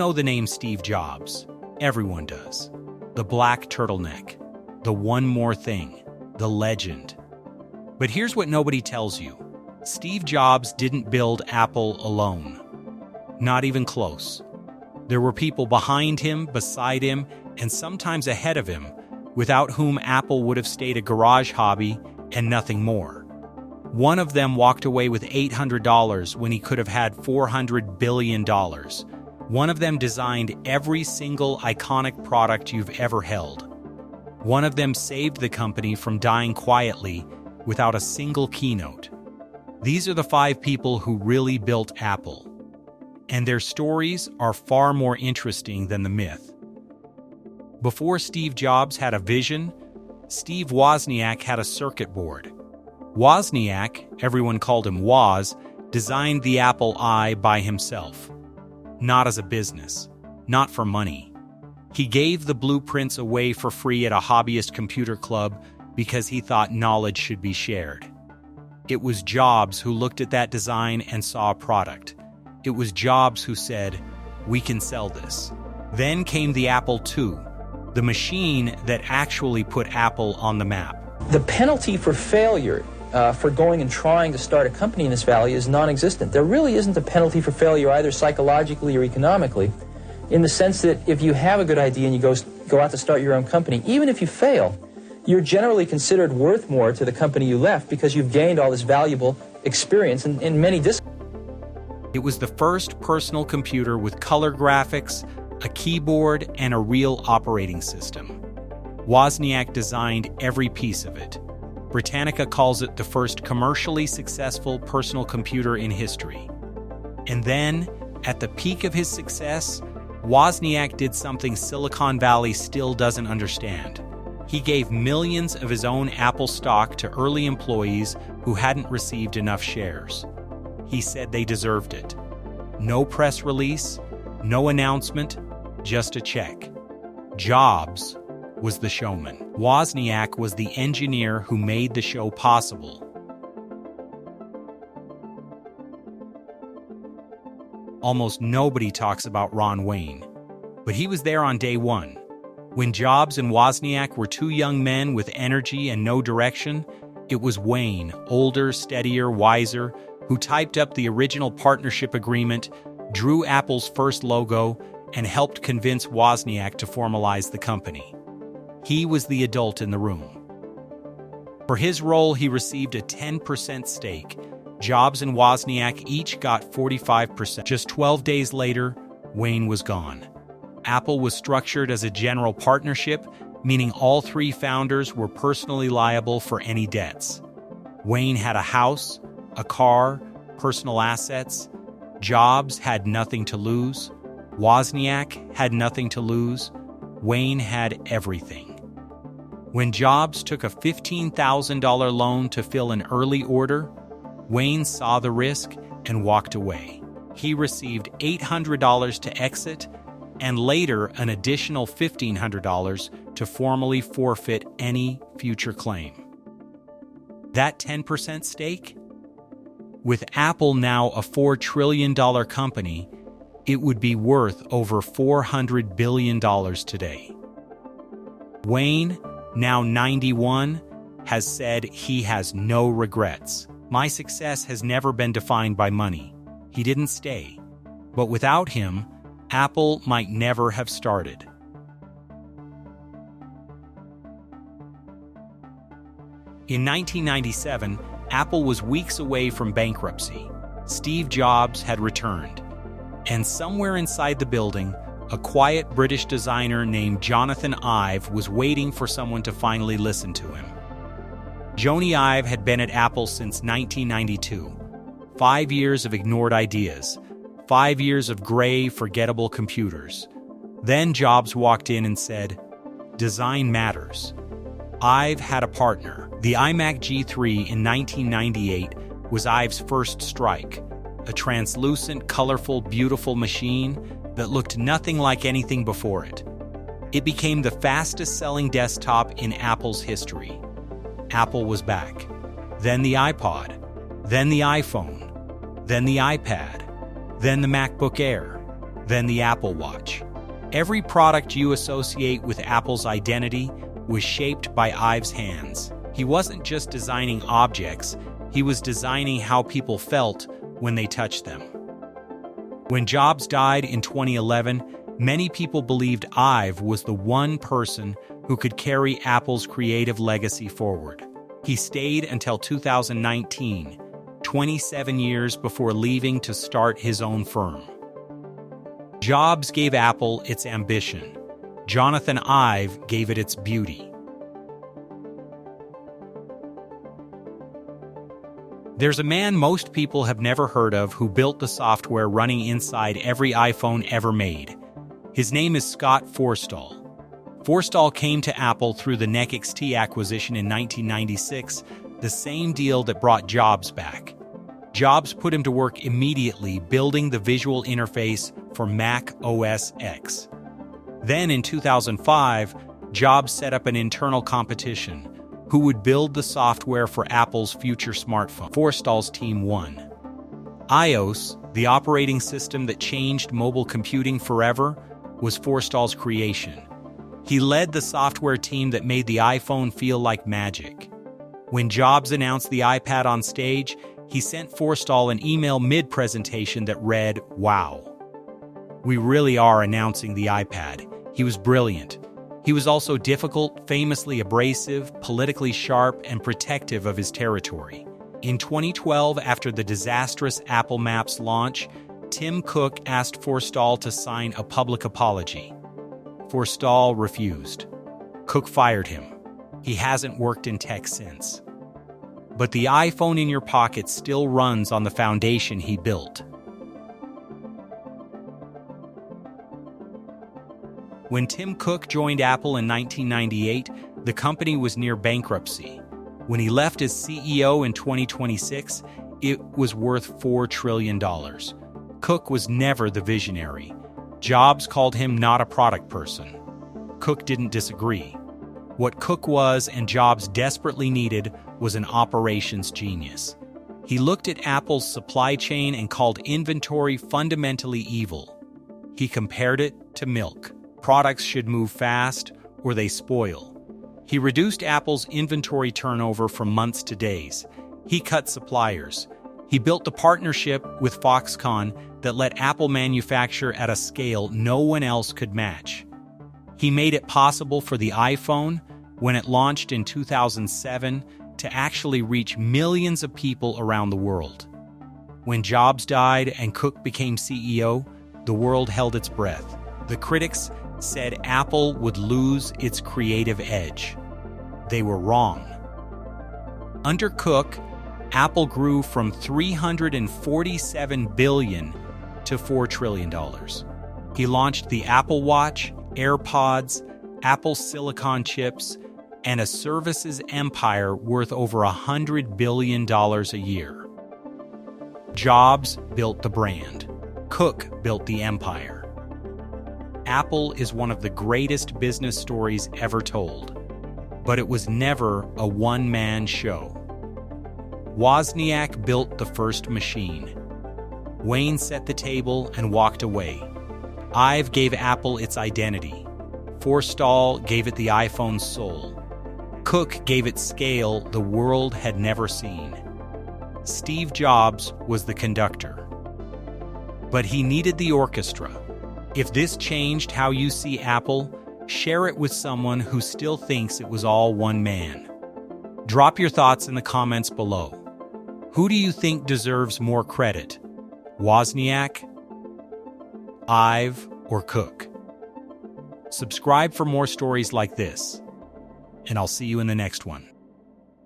know the name Steve Jobs. Everyone does. The black turtleneck. The one more thing. The legend. But here's what nobody tells you. Steve Jobs didn't build Apple alone. Not even close. There were people behind him, beside him, and sometimes ahead of him, without whom Apple would have stayed a garage hobby and nothing more. One of them walked away with $800 when he could have had $400 billion. One of them designed every single iconic product you've ever held. One of them saved the company from dying quietly without a single keynote. These are the 5 people who really built Apple. And their stories are far more interesting than the myth. Before Steve Jobs had a vision, Steve Wozniak had a circuit board. Wozniak, everyone called him Woz, designed the Apple I by himself. Not as a business, not for money. He gave the blueprints away for free at a hobbyist computer club because he thought knowledge should be shared. It was Jobs who looked at that design and saw a product. It was Jobs who said, "We can sell this." Then came the Apple II, the machine that actually put Apple on the map. The penalty for failure for going and trying to start a company in this valley is non-existent. There really isn't a penalty for failure either psychologically or economically, in the sense that if you have a good idea and you go out to start your own company, even if you fail, you're generally considered worth more to the company you left because you've gained all this valuable experience in many disciplines. It was the first personal computer with color graphics, a keyboard, and a real operating system. Wozniak designed every piece of it. Britannica calls it the first commercially successful personal computer in history. And then, at the peak of his success, Wozniak did something Silicon Valley still doesn't understand. He gave millions of his own Apple stock to early employees who hadn't received enough shares. He said they deserved it. No press release, no announcement, just a check. Jobs was the showman. Wozniak was the engineer who made the show possible. Almost nobody talks about Ron Wayne, but he was there on day one. When Jobs and Wozniak were 2 young men with energy and no direction, it was Wayne, older, steadier, wiser, who typed up the original partnership agreement, drew Apple's first logo, and helped convince Wozniak to formalize the company. He was the adult in the room. For his role, he received a 10% stake. Jobs and Wozniak each got 45%. Just 12 days later, Wayne was gone. Apple was structured as a general partnership, meaning all 3 founders were personally liable for any debts. Wayne had a house, a car, personal assets. Jobs had nothing to lose. Wozniak had nothing to lose. Wayne had everything. When Jobs took a $15,000 loan to fill an early order, Wayne saw the risk and walked away. He received $800 to exit and later an additional $1,500 to formally forfeit any future claim. That 10% stake? With Apple now a $4 trillion company, it would be worth over $400 billion today. Wayne, now 91, has said he has no regrets. "My success has never been defined by money." He didn't stay. But without him, Apple might never have started. In 1997, Apple was weeks away from bankruptcy. Steve Jobs had returned. And somewhere inside the building, a quiet British designer named Jony Ive was waiting for someone to finally listen to him. Jony Ive had been at Apple since 1992. 5 years of ignored ideas. 5 years of gray, forgettable computers. Then Jobs walked in and said, "Design matters." Ive had a partner. The iMac G3 in 1998 was Ive's first strike. A translucent, colorful, beautiful machine that looked nothing like anything before it. It became the fastest-selling desktop in Apple's history. Apple was back. Then the iPod. Then the iPhone. Then the iPad. Then the MacBook Air. then the Apple Watch. Every product you associate with Apple's identity was shaped by Ive's hands. He wasn't just designing objects, he was designing how people felt when they touched them. When Jobs died in 2011, many people believed Ive was the one person who could carry Apple's creative legacy forward. He stayed until 2019, 27 years before leaving to start his own firm. Jobs gave Apple its ambition. Jonathan Ive gave it its beauty. There's a man most people have never heard of who built the software running inside every iPhone ever made. His name is Scott Forstall. Forstall came to Apple through the NEC XT acquisition in 1996, the same deal that brought Jobs back. Jobs put him to work immediately building the visual interface for Mac OS X. Then in 2005, Jobs set up an internal competition. Who would build the software for Apple's future smartphone? Forstall's team won. iOS, the operating system that changed mobile computing forever, was Forstall's creation. He led the software team that made the iPhone feel like magic. When Jobs announced the iPad on stage, he sent Forstall an email mid-presentation that read, "Wow. We really are announcing the iPad." He was brilliant. He was also difficult, famously abrasive, politically sharp, and protective of his territory. In 2012, after the disastrous Apple Maps launch, Tim Cook asked Forstall to sign a public apology. Forstall refused. Cook fired him. He hasn't worked in tech since. But the iPhone in your pocket still runs on the foundation he built. When Tim Cook joined Apple in 1998, the company was near bankruptcy. When he left as CEO in 2026, it was worth $4 trillion. Cook was never the visionary. Jobs called him not a product person. Cook didn't disagree. What Cook was and Jobs desperately needed was an operations genius. He looked at Apple's supply chain and called inventory fundamentally evil. He compared it to milk. Products should move fast or they spoil. He reduced Apple's inventory turnover from months to days. He cut suppliers. He built a partnership with Foxconn that let Apple manufacture at a scale no one else could match. He made it possible for the iPhone, when it launched in 2007, to actually reach millions of people around the world. When Jobs died and Cook became CEO, the world held its breath. The critics said Apple would lose its creative edge. They were wrong. Under Cook, Apple grew from $347 billion to $4 trillion. He launched the Apple Watch, AirPods, Apple Silicon chips, and a services empire worth over $100 billion a year. Jobs built the brand. Cook built the empire. Apple is one of the greatest business stories ever told, but it was never a one-man show. Wozniak built the first machine. Wayne set the table and walked away. Ive gave Apple its identity. Forstall gave it the iPhone's soul. Cook gave it scale the world had never seen. Steve Jobs was the conductor. But he needed the orchestra. If this changed how you see Apple, share it with someone who still thinks it was all one man. Drop your thoughts in the comments below. Who do you think deserves more credit? Wozniak, Ive, or Cook? Subscribe for more stories like this, and I'll see you in the next one.